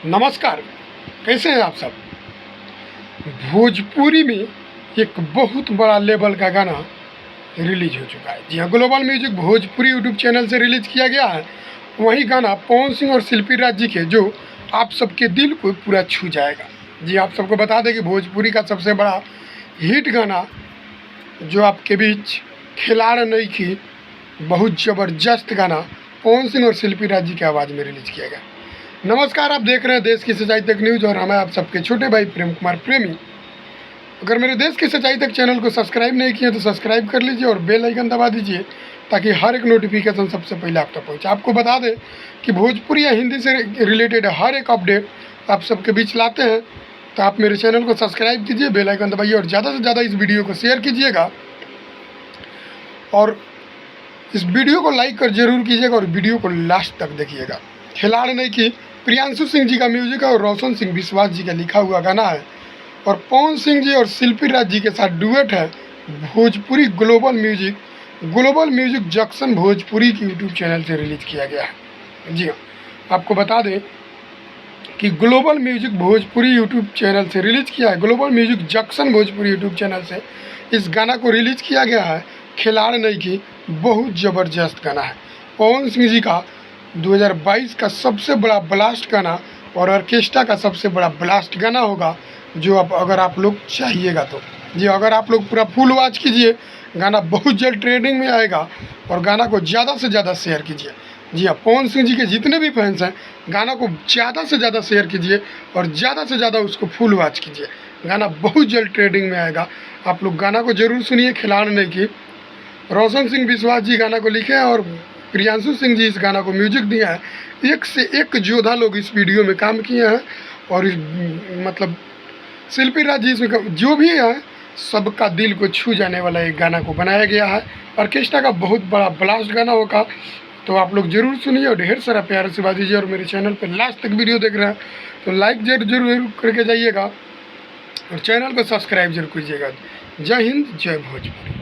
नमस्कार, कैसे हैं आप सब। भोजपुरी में एक बहुत बड़ा लेवल का गाना रिलीज हो चुका है। जी हाँ, global music Bhojpuri YouTube channel से रिलीज किया गया है। वही गाना पवन सिंह और शिल्पी राज जी के जो आप सबके दिल को पूरा छू जाएगा। जी, आप सबको बता दें कि भोजपुरी का सबसे बड़ा हिट गाना जो आपके बीच खिलाड़ नहीं की, बहुत ज़बरदस्त गाना पवन सिंह और शिल्पी राज जी की आवाज़ में रिलीज किया गया। नमस्कार, आप देख रहे हैं देश की सच्चाई तक न्यूज़ और मैं आप सबके छोटे भाई प्रेम कुमार प्रेमी। अगर मेरे देश की सच्चाई तक चैनल को सब्सक्राइब नहीं किए तो सब्सक्राइब कर लीजिए और बेल आइकन दबा दीजिए ताकि हर एक नोटिफिकेशन सबसे पहले आप तक पहुँचे। आपको बता दें कि भोजपुरी या हिंदी से रिलेटेड हर एक अपडेट आप सबके बीच लाते हैं, तो आप मेरे चैनल को सब्सक्राइब कीजिए, बेल आइकन दबाइए और ज़्यादा से ज़्यादा इस वीडियो को शेयर कीजिएगा और इस वीडियो को लाइक कर जरूर कीजिएगा और वीडियो को लास्ट तक देखिएगा। खिलाड़ नहीं की प्रियांशु सिंह जी का म्यूजिक है और रोशन सिंह विश्वास जी का लिखा हुआ गाना है और पवन सिंह जी और शिल्पी राज जी के साथ डुएट है। Bhojpuri global music junction Bhojpuri की यूट्यूब चैनल से रिलीज किया गया है। जी हाँ, आपको बता दें कि global music Bhojpuri YouTube channel से रिलीज किया है। Global music junction Bhojpuri YouTube channel से इस गाना को रिलीज किया गया है। खिलाड़ नहीं की बहुत ज़बरदस्त गाना है। पवन सिंह जी का 2022 का सबसे बड़ा ब्लास्ट गाना और ऑर्केस्ट्रा का सबसे बड़ा ब्लास्ट गाना होगा जो अगर आप लोग चाहिएगा तो। जी, अगर आप लोग पूरा फुल वॉच कीजिए, गाना बहुत जल्द ट्रेंडिंग में आएगा और गाना को ज़्यादा से ज़्यादा शेयर कीजिए। जी हाँ, पवन सिंह जी के जितने भी फैंस हैं, गाना को ज़्यादा से ज़्यादा शेयर कीजिए और ज़्यादा से ज़्यादा उसको फुल वॉच कीजिए। गाना बहुत जल्द ट्रेंडिंग में आएगा। आप लोग गाना को ज़रूर सुनिए। खिलाड़ नहीं की रोशन सिंह विश्वास जी गाना को लिखे हैं और प्रियांशु सिंह जी इस गाना को म्यूजिक दिया है। एक से एक योद्धा लोग इस वीडियो में काम किए हैं और मतलब शिल्पी राज जी इसमें जो भी है सबका दिल को छू जाने वाला एक गाना को बनाया गया है। ऑर्केस्ट्रा का बहुत बड़ा ब्लास्ट गाना होगा, तो आप लोग ज़रूर सुनिए और ढेर सारा प्यार आशीर्वाद दीजिए। और मेरे चैनल पर लास्ट तक वीडियो देख रहे हैं तो लाइक जरूर करके जाइएगा और चैनल को सब्सक्राइब जरूर कीजिएगा। जय हिंद, जय भोजपुरी।